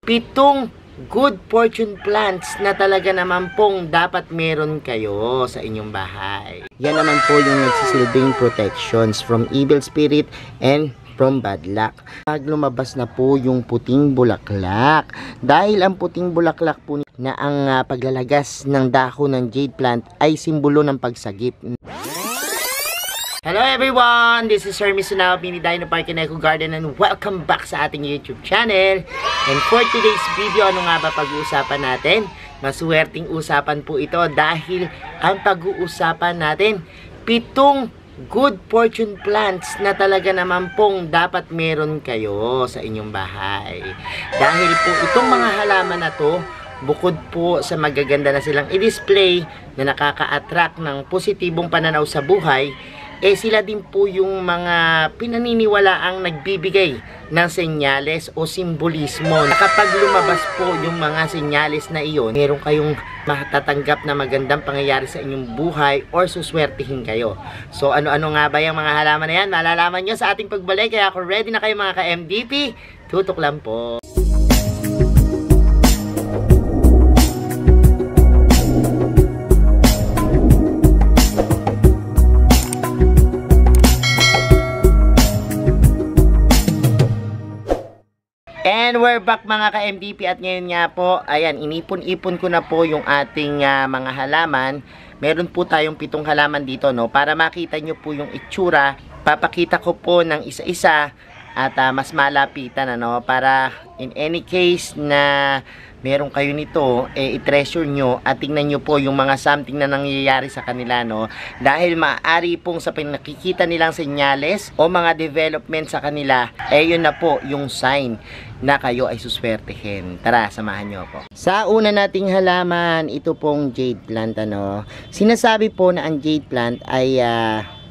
7 good fortune plants na talaga naman pong dapat meron kayo sa inyong bahay. Yan naman po yung nagsisilbing protections from evil spirit and from bad luck. Pag lumabas na po yung puting bulaklak, dahil ang puting bulaklak po na ang paglalagas ng dahon ng jade plant ay simbolo ng pagsagip. Hello everyone! This is Sir Misunao, Mini Dino Park in Eco Garden, and welcome back sa ating YouTube channel. And for today's video, ano nga ba pag-uusapan natin? Maswerteng usapan po ito dahil ang pag-uusapan natin 7 good fortune plants na talaga naman pong dapat meron kayo sa inyong bahay. Dahil po itong mga halaman na to, bukod po sa magaganda na silang i-display na nakaka-attract ng positibong pananaw sa buhay, sila din po yung mga pinaniniwalaang nagbibigay ng senyales o simbolismo. Kapag lumabas po yung mga senyales na iyon, meron kayong matatanggap na magandang pangyayari sa inyong buhay or suswertihin kayo. So ano-ano nga ba yung mga halaman na yan? Malalaman nyo sa ating pagbalik. Kaya kung ready na kayo mga ka-MDP, tutok lang po. And we're back mga ka-MDP, at ngayon nga po, ayan, inipon-ipon ko na po yung ating mga halaman. Meron po tayong 7 halaman dito, no? Para makita nyo po yung itsura, papakita ko po ng isa-isa at mas malapitan, ano? Para in any case na meron kayo nito, i-treasure nyo at tingnan nyo po yung mga something na nangyayari sa kanila, no? Dahil maaari pong sa pinakikita nilang senyales o mga development sa kanila, yun na po yung sign na kayo ay suswertehin. Tara, samahan nyo ako. Sa una nating halaman, ito pong jade plant, ano? Sinasabi po na ang jade plant ay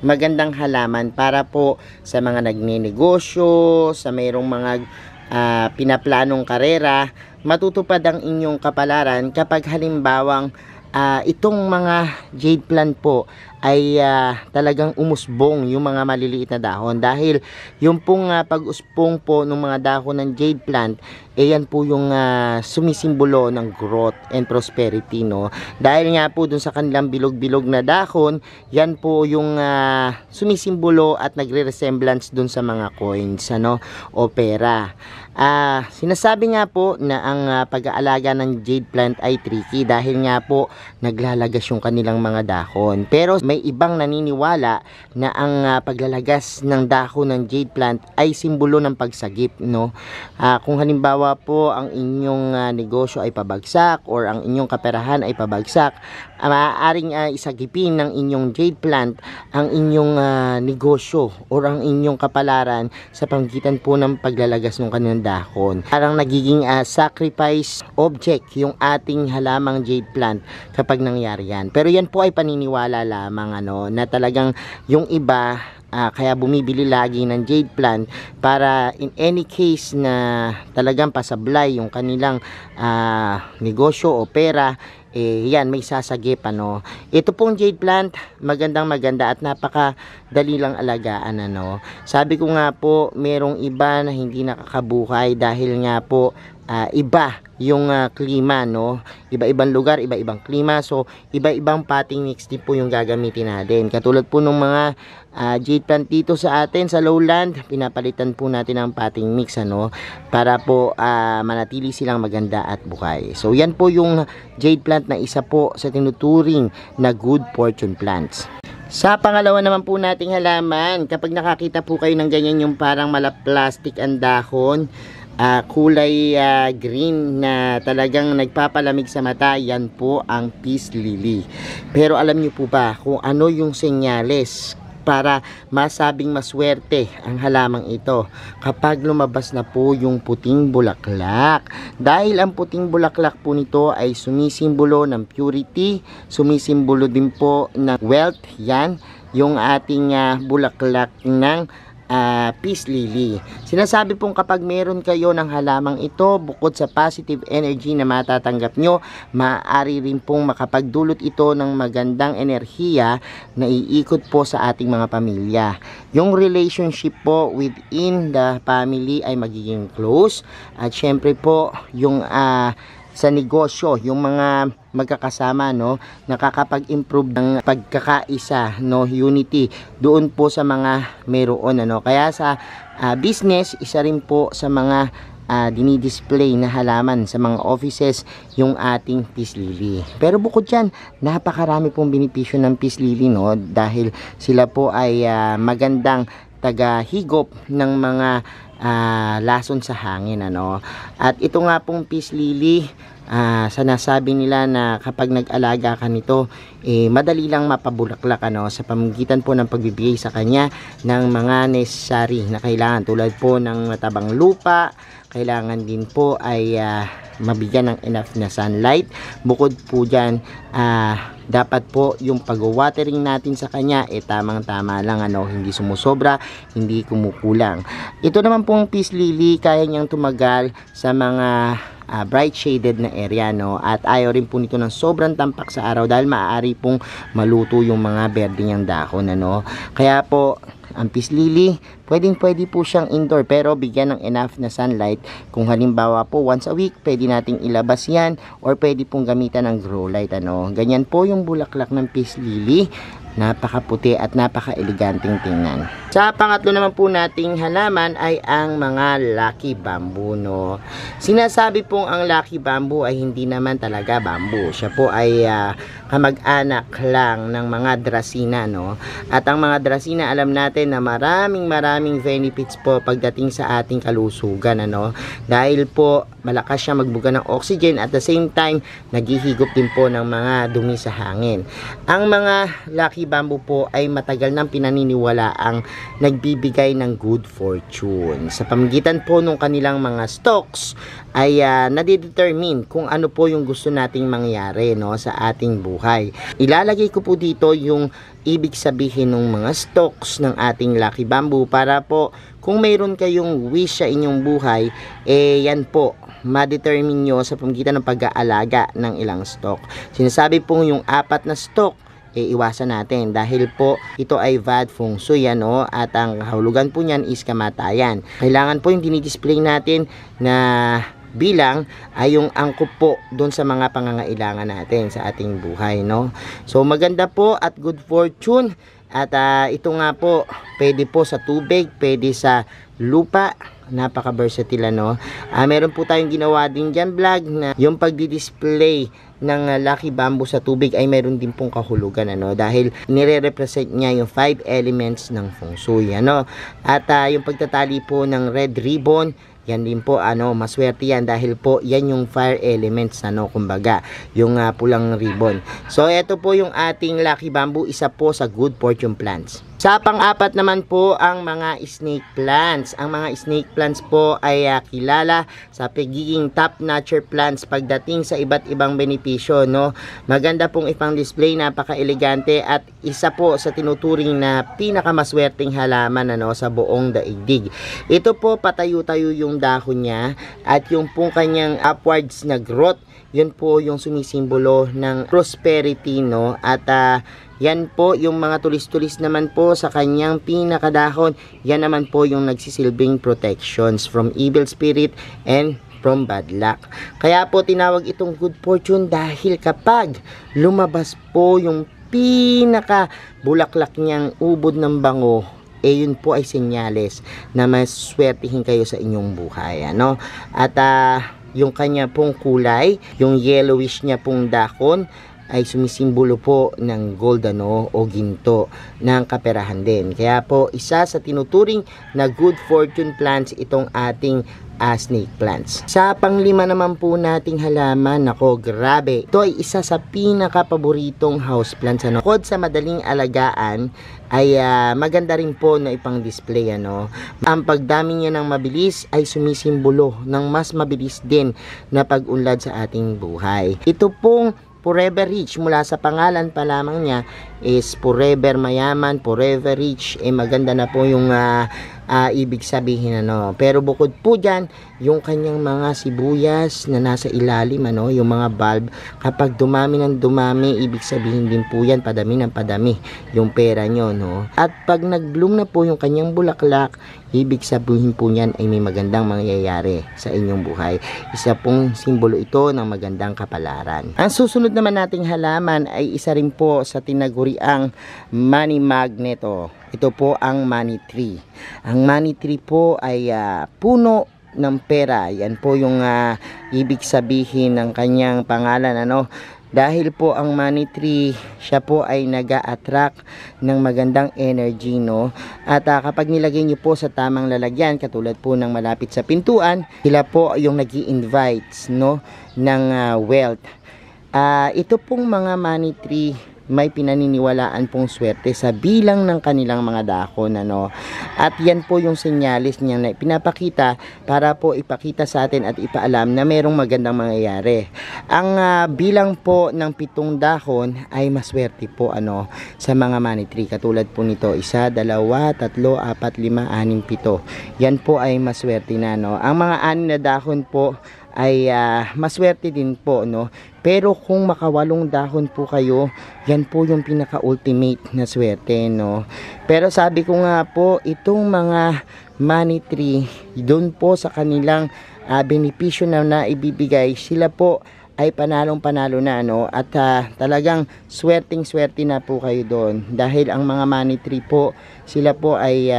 magandang halaman para po sa mga nagninegosyo, sa mayroong mga pinaplanong karera, matutupad ang inyong kapalaran kapag halimbawang itong mga jade plant po ay talagang umusbong yung mga maliliit na dahon. Dahil yung pong pag-usbong po ng mga dahon ng jade plant, yan po yung sumisimbolo ng growth and prosperity, no? Dahil nga po dun sa kanilang bilog-bilog na dahon, yan po yung sumisimbolo at nagre-resemblance dun sa mga coins, ano, o pera. Sinasabi nga po na ang pag-aalaga ng jade plant ay tricky dahil nga po naglalagas yung kanilang mga dahon. Pero may ibang naniniwala na ang paglalagas ng dahon ng jade plant ay simbolo ng pagsagip, no? Kung halimbawa po ang inyong negosyo ay pabagsak or ang inyong kaperahan ay pabagsak, maaaring isagipin ng inyong jade plant ang inyong negosyo or ang inyong kapalaran sa pamagitan po ng paglalagas ng kanilang dahon. Parang nagiging sacrifice object yung ating halamang jade plant kapag nangyari yan. Pero yan po ay paniniwala lamang, ano, na talagang yung iba kaya bumibili lagi ng jade plant para in any case na talagang pasablay yung kanilang negosyo o pera, yan, may sasagip, ano. Ito pong jade plant, maganda at napakadali lang alagaan, ano. Sabi ko nga po, merong iba na hindi nakakabuhay dahil nga po iba yung klima, no? Iba-ibang lugar, iba-ibang klima. So, iba-ibang potting mix din po yung gagamitin natin. Katulad po ng mga jade plant dito sa atin sa lowland, pinapalitan po natin ang potting mix, ano? Para po manatili silang maganda at buhay. So, yan po yung jade plant na isa po sa tinuturing na good fortune plants. Sa pangalawa naman po nating halaman, kapag nakakita po kayo ng ganyan yung parang malaplastic ang dahon, kulay green na talagang nagpapalamig sa mata, yan po ang peace lily. Pero alam niyo po ba kung ano yung senyales para masabing maswerte ang halamang ito? Kapag lumabas na po yung puting bulaklak. Dahil ang puting bulaklak po nito ay sumisimbolo ng purity, sumisimbolo din po ng wealth. Yan yung ating bulaklak ng peace lily. Sinasabi pong kapag meron kayo ng halamang ito, bukod sa positive energy na matatanggap nyo, maaari rin pong makapagdulot ito ng magandang enerhiya na iikot po sa ating mga pamilya. Yung relationship po within the family ay magiging close, at syempre po yung sa negosyo, yung mga magkakasama, no, nakakapag-improve ng pagkakaisa, no, unity doon po sa mga meron, ano. Kaya sa business, isa rin po sa mga dinidisplay na halaman sa mga offices yung ating peace lily. Pero bukod dyan, napakarami pong benepisyo ng peace lily, no, dahil sila po ay magandang tagahigop ng mga lason sa hangin, ano. At ito nga pong peace lily, sanasabi nila na kapag nag-alaga ka nito, madali lang mapabulaklak, ano, sa pamamagitan po ng pagbibigay sa kanya ng mga necessary na kailangan, tulad po ng matabang lupa. Kailangan din po ay mabigyan ng enough na sunlight. Bukod po dyan, dapat po yung pag-watering natin sa kanya tamang-tama lang, ano, hindi sumusobra, hindi kumukulang. Ito naman pong peace lily, kaya niyang tumagal sa mga bright shaded na area, no, at ayaw rin po nito ng sobrang tampak sa araw dahil maaari pong maluto yung mga berde niyang dahon, ano. Kaya po ang peace lily, pwede po siyang indoor pero bigyan ng enough na sunlight. Kung halimbawa po once a week, pwede nating ilabas yan, or pwede pong gamitan ng grow light, ano. Ganyan po yung bulaklak ng peace lily. Napakaputi at napaka-eleganteng tingnan. Sa pangatlo naman po nating halaman ay ang mga lucky bamboo, no. Sinasabi pong ang lucky bamboo ay hindi naman talaga bamboo. Siya po ay kamag-anak lang ng mga dracena, no. At ang mga dracena, alam natin na maraming benefits po pagdating sa ating kalusugan, ano. Dahil po malakas siya magbuga ng oxygen, at the same time naghihigop din po ng mga dumi sa hangin. Ang mga lucky bamboo po ay matagal nang pinaniniwala ang nagbibigay ng good fortune. Sa pamamagitan po ng kanilang mga stalks ay nadidetermine kung ano po yung gusto nating mangyari, no, sa ating buhay. Ilalagay ko po dito yung ibig sabihin ng mga stalks ng ating lucky bamboo para po kung mayroon kayong wish sa inyong buhay, yan po ma-determine nyo sa pamamagitan ng pag-aalaga ng ilang stalk. Sinasabi pong yung 4 na stalk iwasan natin dahil po ito ay bad feng shui, ano, at ang kahulugan po niyan is kamatayan. Kailangan po yung dinidisplay natin na bilang ay yung angkop po doon sa mga pangangailangan natin sa ating buhay, no. So maganda po at good fortune, at ito nga po pwede po sa tubig, pwede sa lupa, napaka-versatile, no. Meron po tayong ginawa din dyan vlog na yung pagdi-display ng lucky bamboo sa tubig ay meron din pong kahulugan, ano, dahil nire-represent niya yung 5 elements ng feng shui, ano. At yung pagtatali po ng red ribbon, yan din po, ano, maswerte yan dahil po yan yung fire elements, ano, kumbaga yung pulang ribbon. So ito po yung ating lucky bamboo, isa po sa good fortune plants. Sa pang-apat naman po ang mga snake plants. Ang mga snake plants po ay kilala sa pagiging top notcher plants pagdating sa iba't ibang benepisyo, no. Maganda pong ipang display, napaka-elegante, at isa po sa tinuturing na pinakamaswerteng halaman, ano, sa buong daigdig. Ito po patayo-tayo yung dahon niya, at yung pong kanyang upwards na growth, yun po yung sumisimbolo ng prosperity, no. At yan po yung mga tulis-tulis naman po sa kanyang pinakadahon, yan naman po yung nagsisilbing protections from evil spirit and from bad luck. Kaya po tinawag itong good fortune dahil kapag lumabas po yung pinaka bulaklak niyang ubod ng bango, yun po ay senyales na maswertihin kayo sa inyong buhay, ano. At yung kanya pong kulay, yung yellowish niya pong dahon ay sumisimbolo po ng gold, ano, o ginto ng kaperahan din. Kaya po isa sa tinuturing na good fortune plants itong ating snake plants. Sa panglima naman po nating halaman, nako grabe, ito ay isa sa pinaka-paboritong house plants, ano. Bukod sa madaling alagaan ay maganda rin po na ipang display, ano. Ang pagdami niya ng mabilis ay sumisimbolo ng mas mabilis din na pag-unlad sa ating buhay. Ito pong forever rich, mula sa pangalan pa lamang niya is forever mayaman, forever rich, maganda na po yung ibig sabihin ano. Pero bukod po dyan, yung kanyang mga sibuyas na nasa ilalim ano, yung mga bulb, kapag dumami ng dumami, ibig sabihin din po yan, padami ng padami yung pera nyo, no. At pag nag-bloom na po yung kanyang bulaklak, ibig sabihin po niyan ay may magandang mangyayari sa inyong buhay. Isa pong simbolo ito ng magandang kapalaran. Ang susunod naman nating halaman ay isa rin po sa tinaguriang money magnet. Ito po ang money tree. Ang money tree po ay puno ng pera. Yan po yung ibig sabihin ng kanyang pangalan, ano. Dahil po ang money tree, siya po ay nag-a-attract ng magandang energy, no. At kapag nilagay niyo po sa tamang lalagyan, katulad po ng malapit sa pintuan, sila po yung nag-i-invites, no, ng wealth. Ito pong mga money tree, may pinaniniwalaan pong swerte sa bilang ng kanilang mga dahon, ano. At yan po yung senyalis niya na pinapakita para po ipakita sa atin at ipaalam na merong magandang mangyayari. Ang bilang po ng 7 dahon ay maswerte po, ano, sa mga money tree. Katulad po nito, 1, 2, 3, 4, 5, 6, 7. Yan po ay maswerte na, no. Ang mga 6 na dahon po ay maswerte din po, no. Pero kung maka8 dahon po kayo, yan po yung pinaka-ultimate na swerte, no. Pero sabi ko nga po, itong mga money tree, doon po sa kanilang benepisyo na ibibigay, sila po ay panalong-panalo na, no. At talagang swerteng-swerte na po kayo doon. Dahil ang mga money tree po, sila po ay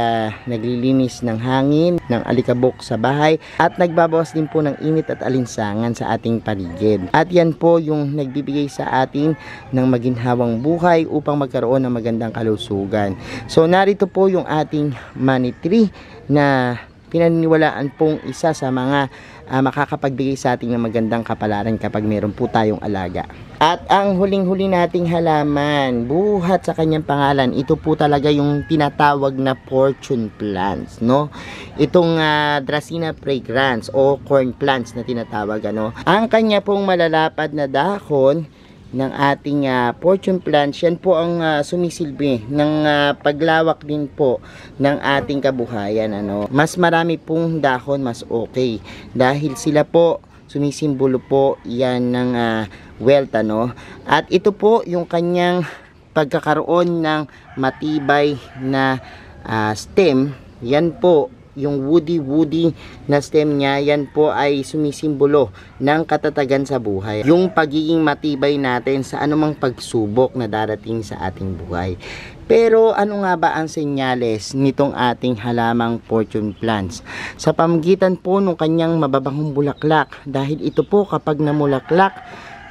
naglilinis ng hangin, ng alikabok sa bahay, at nagbabawas din po ng init at alinsangan sa ating paligid. At yan po yung nagbibigay sa atin ng maginhawang buhay upang magkaroon ng magandang kalusugan. So narito po yung ating money tree na pinaniniwalaan pong isa sa mga makakapagbigay sa ating ng magandang kapalaran kapag meron po tayong alaga. At ang huling-huli nating halaman, buhat sa kanyang pangalan, ito po talaga yung tinatawag na fortune plants, no. Itong Dracaena fragrans o corn plants na tinatawag, ano. Ang kanya pong malalapad na dahon ng ating fortune plants, yan po ang sumisilbi ng paglawak din po ng ating kabuhayan, ano. Mas marami pong dahon, mas okay, dahil sila po sumisimbolo po yan ng wealth, ano. At ito po yung kanyang pagkakaroon ng matibay na stem. Yan po yung woody na stem niya, yan po ay sumisimbolo ng katatagan sa buhay. Yung pagiging matibay natin sa anumang pagsubok na darating sa ating buhay. Pero ano nga ba ang senyales nitong ating halamang fortune plants? Sa pamagitan po ng kanyang mababangong bulaklak. Dahil ito po kapag namulaklak,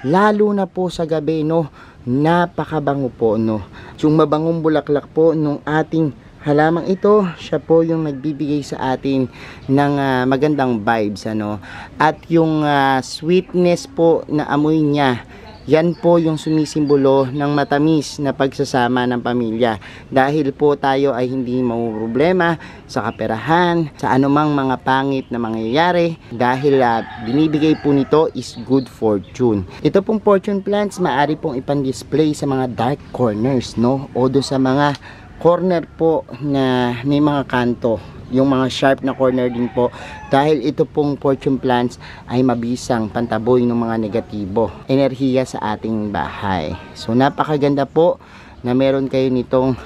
lalo na po sa gabi, no, napakabango po, no. Yung mabangong bulaklak po nung ating halamang ito, siya po yung nagbibigay sa atin ng magandang vibes, ano. At yung sweetness po na amoy niya, yan po yung sumisimbolo ng matamis na pagsasama ng pamilya. Dahil po tayo ay hindi problema sa kaperahan, sa anumang mga pangit na mangyayari, dahil binibigay po nito is good fortune. Ito pong fortune plants, maaari pong ipan-display sa mga dark corners, no, o doon sa mga corner po na may mga kanto, yung mga sharp na corner din po, dahil ito pong fortune plants ay mabisang pantaboy ng mga negatibo enerhiya sa ating bahay. So napakaganda po na meron kayo nitong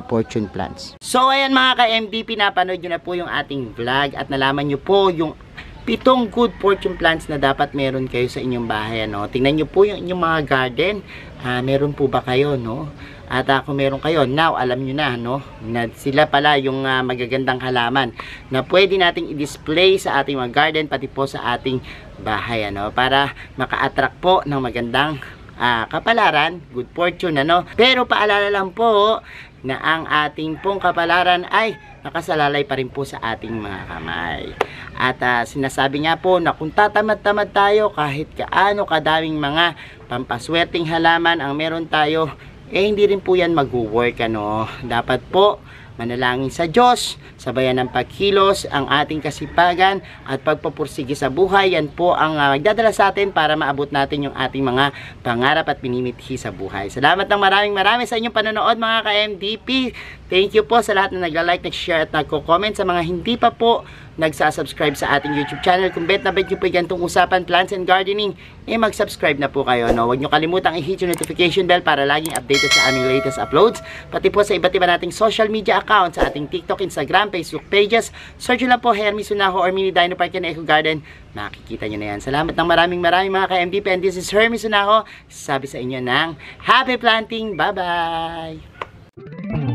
fortune plants. So ayan mga ka-MD, pinapanood nyo na po yung ating vlog at nalaman nyo po yung 7 good fortune plants na dapat meron kayo sa inyong bahay, ano. Tingnan nyo po yung inyong mga garden, meron po ba kayo, no. At kung meron kayo, now alam nyo na, no, na sila pala yung magagandang halaman na pwede nating i-display sa ating mga garden, pati po sa ating bahay, ano, para maka-attract po ng magandang kapalaran, good fortune, ano. Pero paalala lang po na ang ating pong kapalaran ay nakasalalay pa rin po sa ating mga kamay. At sinasabi nga po na kung tatamad-tamad tayo, kahit kaano kadaming mga pampaswerteng halaman ang meron tayo, hindi rin po yan mag-work, ano. Dapat po manalangin sa Diyos, sabayan ng pagkilos, ang ating kasipagan at pagpapursige sa buhay. Yan po ang magdadala sa atin para maabot natin yung ating mga pangarap at pinimithi sa buhay. Salamat ng maraming sa inyong panonood mga ka-MDP. Thank you po sa lahat na nagla-like, nag-share at nagko-comment. Sa mga hindi pa po nagsasubscribe sa ating YouTube channel, kung bet na bet nyo po yung gantong usapan, plants and gardening, mag-subscribe na po kayo. Huwag nyo kalimutang i-hit yung notification bell para laging updated sa aming latest uploads. Pati po sa iba't iba nating social media accounts, sa ating TikTok, Instagram, Facebook pages. Search nyo lang po Hermy Sunaho or Mini Dino Park and Eco Garden. Makikita nyo na yan. Salamat ng maraming mga ka-MDP, and this is Hermy Sunaho. Sabi sa inyo ng happy planting. Bye-bye!